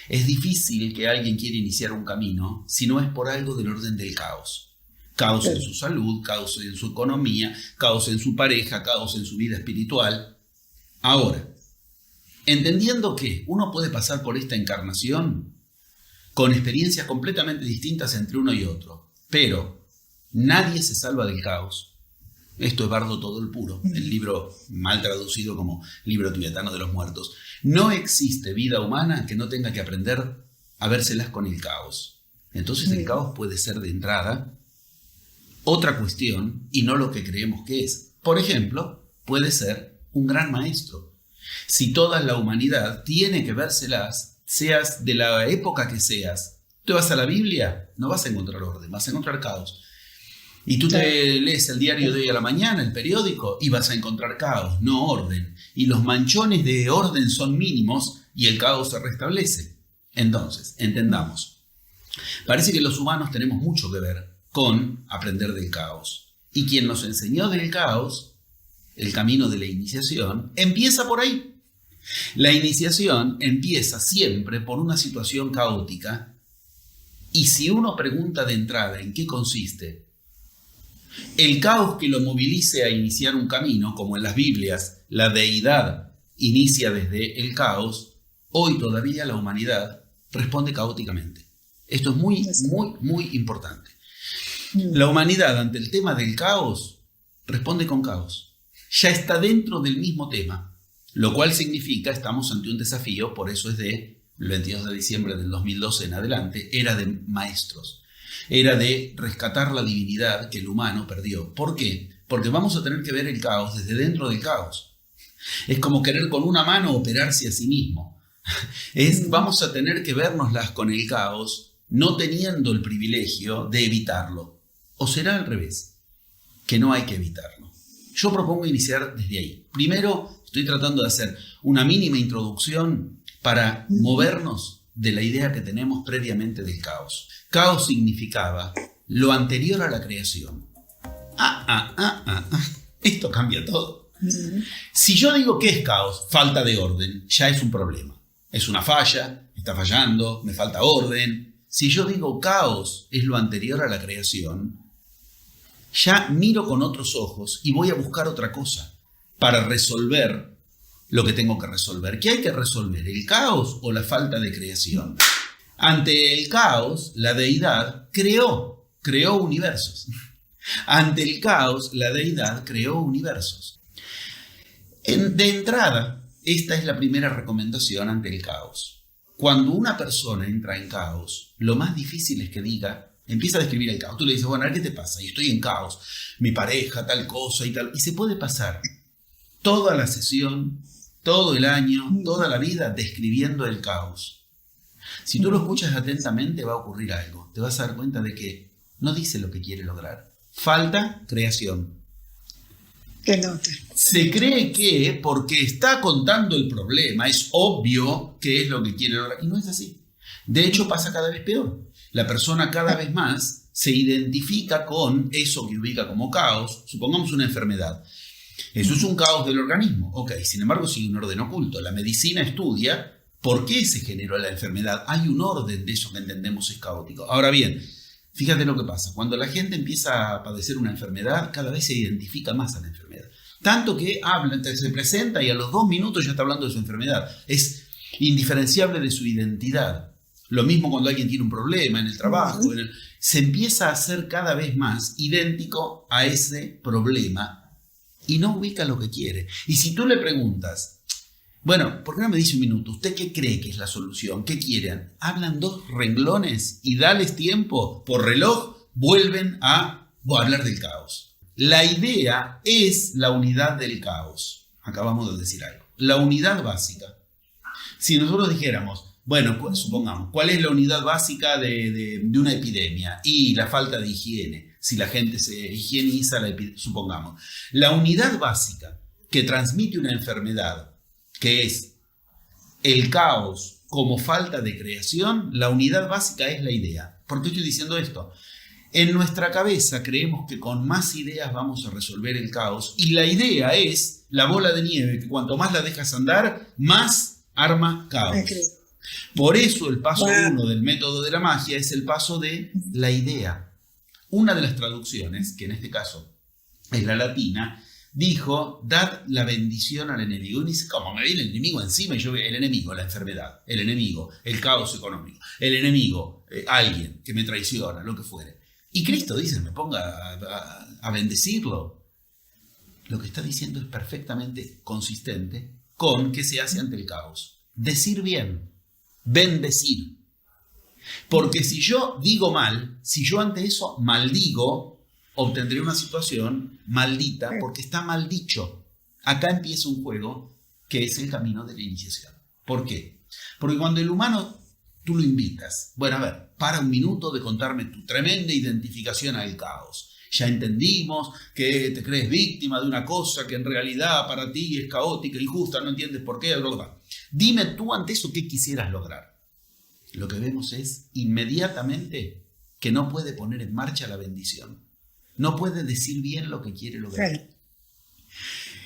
Es difícil que alguien quiera iniciar un camino si no es por algo del orden del caos. Caos en su salud, caos en su economía, caos en su pareja, caos en su vida espiritual. Ahora, entendiendo que uno puede pasar por esta encarnación con experiencias completamente distintas entre uno y otro, pero nadie se salva del caos. Esto es Bardo Todo el Puro, el libro mal traducido como libro tibetano de los muertos. No existe vida humana que no tenga que aprender a vérselas con el caos. Entonces el caos puede ser de entrada otra cuestión y no lo que creemos que es. Por ejemplo, puede ser un gran maestro. Si toda la humanidad tiene que vérselas, seas de la época que seas, tú vas a la Biblia, no vas a encontrar orden, vas a encontrar caos. Y tú te lees el diario de hoy a la mañana, el periódico, y vas a encontrar caos, no orden. Y los manchones de orden son mínimos y el caos se restablece. Entonces, entendamos. Parece que los humanos tenemos mucho que ver con aprender del caos. Y quien nos enseñó del caos, el camino de la iniciación, empieza por ahí. La iniciación empieza siempre por una situación caótica. Y si uno pregunta de entrada en qué consiste, el caos que lo movilice a iniciar un camino, como en las Biblias, la deidad inicia desde el caos, hoy todavía la humanidad responde caóticamente. Esto es muy, muy, muy importante. La humanidad ante el tema del caos responde con caos. Ya está dentro del mismo tema, lo cual significa estamos ante un desafío, por eso es de el 22 de diciembre del 2012 en adelante, era de maestros. Era de rescatar la divinidad que el humano perdió. ¿Por qué? Porque vamos a tener que ver el caos desde dentro del caos. Es como querer con una mano operarse a sí mismo. Vamos a tener que vernoslas con el caos, no teniendo el privilegio de evitarlo. ¿O será al revés? Que no hay que evitarlo. Yo propongo iniciar desde ahí. Primero, estoy tratando de hacer una mínima introducción para movernos de la idea que tenemos previamente del caos. Caos significaba lo anterior a la creación. Esto cambia todo. Si yo digo que es caos, falta de orden, ya es un problema. Es una falla, está fallando, me falta orden. Si yo digo caos es lo anterior a la creación, ya miro con otros ojos y voy a buscar otra cosa para resolver lo que tengo que resolver. ¿Qué hay que resolver? ¿El caos o la falta de creación? Ante el caos, la deidad creó universos. Ante el caos, la deidad creó universos. De entrada, esta es la primera recomendación ante el caos. Cuando una persona entra en caos, lo más difícil es que diga, empieza a describir el caos. Tú le dices, bueno, a ver qué te pasa, y estoy en caos, mi pareja, tal cosa y tal. Y se puede pasar toda la sesión, todo el año, toda la vida describiendo el caos. Si tú lo escuchas atentamente va a ocurrir algo. Te vas a dar cuenta de que no dice lo que quiere lograr. Falta creación. ¿Qué nota? Se cree que porque está contando el problema es obvio que es lo que quiere lograr. Y no es así. De hecho pasa cada vez peor. La persona cada vez más se identifica con eso que ubica como caos. Supongamos una enfermedad. Eso es un caos del organismo. Ok, sin embargo sigue un orden oculto. La medicina estudia por qué se generó la enfermedad. Hay un orden de eso que entendemos es caótico. Ahora bien, fíjate lo que pasa. Cuando la gente empieza a padecer una enfermedad, cada vez se identifica más a la enfermedad. Tanto que habla, se presenta y a los 2 minutos ya está hablando de su enfermedad. Es indiferenciable de su identidad. Lo mismo cuando alguien tiene un problema en el trabajo. Se empieza a hacer cada vez más idéntico a ese problema y no ubica lo que quiere. Y si tú le preguntas, bueno, ¿por qué no me dice un minuto? ¿Usted qué cree que es la solución? ¿Qué quieren? Hablan 2 renglones y dales tiempo, por reloj, vuelven a hablar del caos. La idea es la unidad del caos. Acabamos de decir algo. La unidad básica. Si nosotros dijéramos, bueno, supongamos, ¿cuál es la unidad básica de una epidemia? Y la falta de higiene. Si la gente se higieniza, supongamos. La unidad básica que transmite una enfermedad, que es el caos como falta de creación, la unidad básica es la idea. ¿Por qué estoy diciendo esto? En nuestra cabeza creemos que con más ideas vamos a resolver el caos y la idea es la bola de nieve, que cuanto más la dejas andar, más arma caos. Por eso el paso Bueno. 1 del método de la magia es el paso de la idea. Una de las traducciones, que en este caso es la latina, dijo: dad la bendición al enemigo. Y dice: ¿cómo me viene el enemigo encima? Y yo veo el enemigo, la enfermedad, el enemigo, el caos económico, el enemigo, alguien que me traiciona, lo que fuere. Y Cristo dice: me ponga a bendecirlo. Lo que está diciendo es perfectamente consistente con qué se hace ante el caos. Decir bien, bendecir. Porque si yo digo mal, si yo ante eso maldigo, obtendré una situación maldita porque está mal dicho. Acá empieza un juego que es el camino de la iniciación. ¿Por qué? Porque cuando el humano tú lo invitas, bueno, a ver, para un minuto de contarme tu tremenda identificación al caos. Ya entendimos que te crees víctima de una cosa que en realidad para ti es caótica, injusta, no entiendes por qué, bla, bla, bla. Dime tú ante eso qué quisieras lograr. Lo que vemos es inmediatamente que no puede poner en marcha la bendición. No puede decir bien lo que quiere lograr. Sí.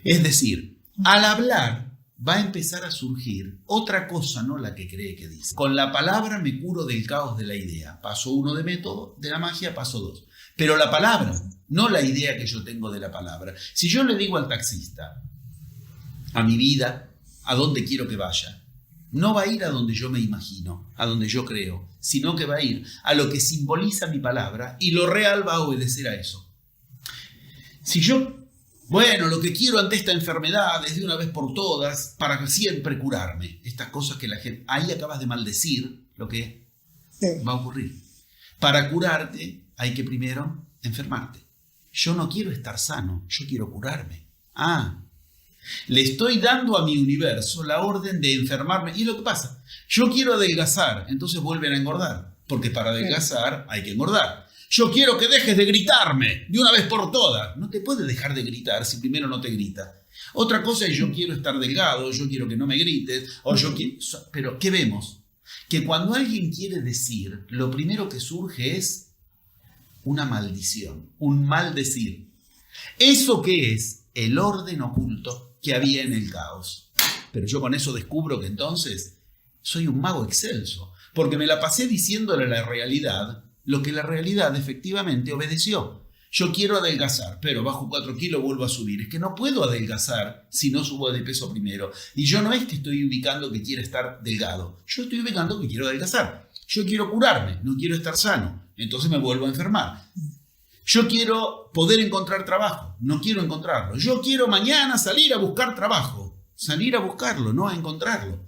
Es decir, al hablar va a empezar a surgir otra cosa, no la que cree que dice. Con la palabra me curo del caos de la idea. Paso 1 de método de la magia, paso 2. Pero la palabra, no la idea que yo tengo de la palabra. Si yo le digo al taxista, a mi vida, a dónde quiero que vaya, no va a ir a donde yo me imagino, a donde yo creo, sino que va a ir a lo que simboliza mi palabra y lo real va a obedecer a eso. Si yo, bueno, lo que quiero ante esta enfermedad es de una vez por todas, para siempre curarme, estas cosas que la gente, ahí acabas de maldecir lo que va a ocurrir. Para curarte hay que primero enfermarte. Yo no quiero estar sano, yo quiero curarme. Le estoy dando a mi universo la orden de enfermarme. ¿Y lo que pasa? Yo quiero adelgazar, entonces vuelven a engordar. Porque para adelgazar hay que engordar. Yo quiero que dejes de gritarme de una vez por todas. No te puede dejar de gritar si primero no te grita. Otra cosa es: yo quiero estar delgado, yo quiero que no me grites, o yo quiero... Pero ¿qué vemos? Que cuando alguien quiere decir, lo primero que surge es una maldición, un maldecir. ¿Eso qué es? El orden oculto que había en el caos. Pero yo con eso descubro que entonces soy un mago excelso, porque me la pasé diciéndole a la realidad lo que la realidad efectivamente obedeció. Yo quiero adelgazar, pero bajo 4 kilos vuelvo a subir. Es que no puedo adelgazar si no subo de peso primero. Y yo no es que estoy ubicando que quiero estar delgado. Yo estoy ubicando que quiero adelgazar. Yo quiero curarme, no quiero estar sano. Entonces me vuelvo a enfermar. Yo quiero poder encontrar trabajo, no quiero encontrarlo. Yo quiero mañana salir a buscar trabajo, salir a buscarlo, no a encontrarlo.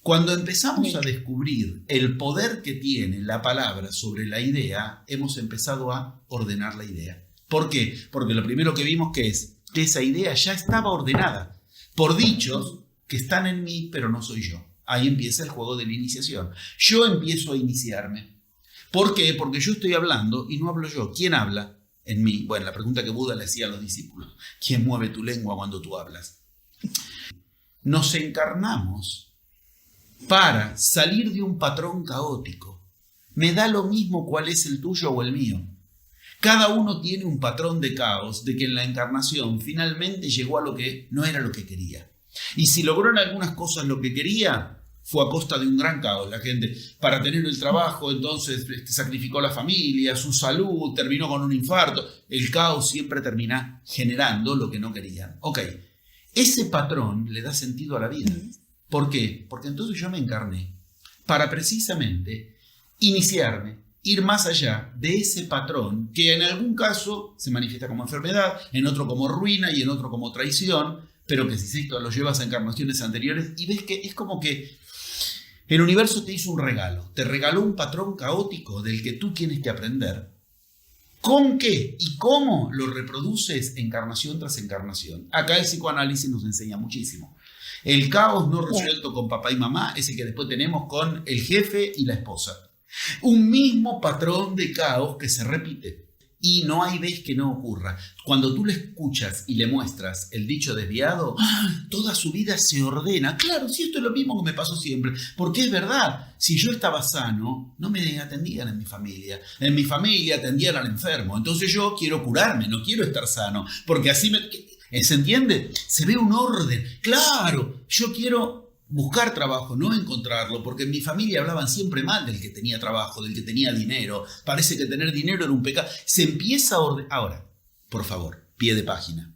Cuando empezamos a descubrir el poder que tiene la palabra sobre la idea, hemos empezado a ordenar la idea. ¿Por qué? Porque lo primero que vimos que es que esa idea ya estaba ordenada por dichos que están en mí, pero no soy yo. Ahí empieza el juego de la iniciación. Yo empiezo a iniciarme. ¿Por qué? Porque yo estoy hablando y no hablo yo. ¿Quién habla en mí? Bueno, la pregunta que Buda le hacía a los discípulos: ¿quién mueve tu lengua cuando tú hablas? Nos encarnamos para salir de un patrón caótico. Me da lo mismo cuál es el tuyo o el mío. Cada uno tiene un patrón de caos, de que en la encarnación finalmente llegó a lo que no era lo que quería. Y si logró en algunas cosas lo que quería, fue a costa de un gran caos. La gente, para tener el trabajo, entonces sacrificó la familia, su salud, terminó con un infarto. El caos siempre termina generando lo que no querían. Ok, ese patrón le da sentido a la vida. ¿Por qué? Porque entonces yo me encarné para precisamente iniciarme, ir más allá de ese patrón que en algún caso se manifiesta como enfermedad, en otro como ruina y en otro como traición, pero que si esto lo llevas a encarnaciones anteriores y ves que es como que el universo te hizo un regalo, te regaló un patrón caótico del que tú tienes que aprender. ¿Con qué y cómo lo reproduces encarnación tras encarnación? Acá el psicoanálisis nos enseña muchísimo. El caos no resuelto con papá y mamá es el que después tenemos con el jefe y la esposa. Un mismo patrón de caos que se repite. Y no hay vez que no ocurra. Cuando tú le escuchas y le muestras el dicho desviado, toda su vida se ordena. Claro, si esto es lo mismo que me pasó siempre. Porque es verdad, si yo estaba sano, no me atendían en mi familia. En mi familia atendían al enfermo. Entonces yo quiero curarme, no quiero estar sano. Porque así me... ¿Se entiende? Se ve un orden. Claro, yo quiero buscar trabajo, no encontrarlo, porque en mi familia hablaban siempre mal del que tenía trabajo, del que tenía dinero. Parece que tener dinero era un pecado. Se empieza a ordenar. Ahora, por favor, pie de página.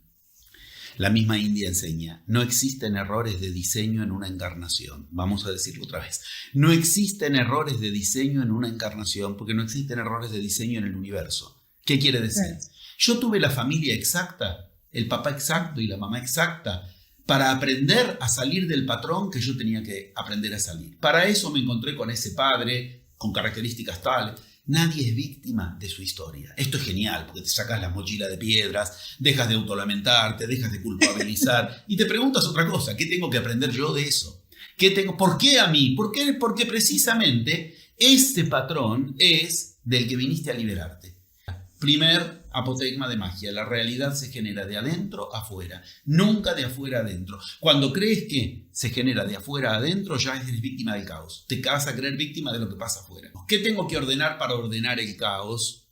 La misma India enseña, no existen errores de diseño en una encarnación. Vamos a decirlo otra vez. No existen errores de diseño en una encarnación porque no existen errores de diseño en el universo. ¿Qué quiere decir? Yo tuve la familia exacta, el papá exacto y la mamá exacta, para aprender a salir del patrón que yo tenía que aprender a salir. Para eso me encontré con ese padre, con características tales. Nadie es víctima de su historia. Esto es genial, porque te sacas la mochila de piedras, dejas de autolamentarte, dejas de culpabilizar y te preguntas otra cosa. ¿Qué tengo que aprender yo de eso? ¿Por qué a mí? Porque precisamente este patrón es del que viniste a liberarte. Primer apotegma de magia. La realidad se genera de adentro a afuera, nunca de afuera a adentro. Cuando crees que se genera de afuera a adentro, ya eres víctima del caos. Te vas a creer víctima de lo que pasa afuera. ¿Qué tengo que ordenar para ordenar el caos?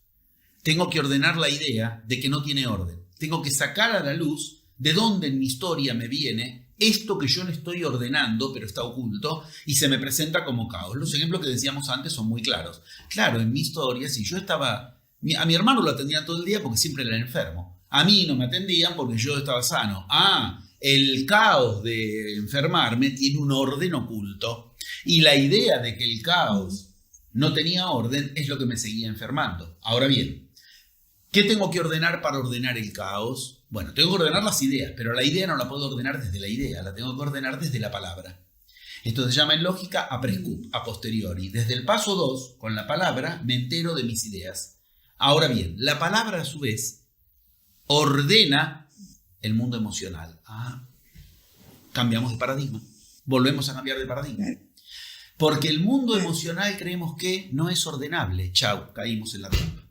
Tengo que ordenar la idea de que no tiene orden. Tengo que sacar a la luz de dónde en mi historia me viene esto que yo le estoy ordenando, pero está oculto, y se me presenta como caos. Los ejemplos que decíamos antes son muy claros. Claro, en mi historia, si yo estaba... A mi hermano lo atendían todo el día porque siempre era enfermo. A mí no me atendían porque yo estaba sano. El caos de enfermarme tiene un orden oculto. Y la idea de que el caos no tenía orden es lo que me seguía enfermando. Ahora bien, ¿qué tengo que ordenar para ordenar el caos? Bueno, tengo que ordenar las ideas, pero la idea no la puedo ordenar desde la idea, la tengo que ordenar desde la palabra. Esto se llama en lógica a posteriori. Desde el paso 2, con la palabra, me entero de mis ideas. Ahora bien, la palabra a su vez ordena el mundo emocional. Cambiamos de paradigma. Volvemos a cambiar de paradigma. Porque el mundo emocional creemos que no es ordenable. Chau, caímos en la trampa.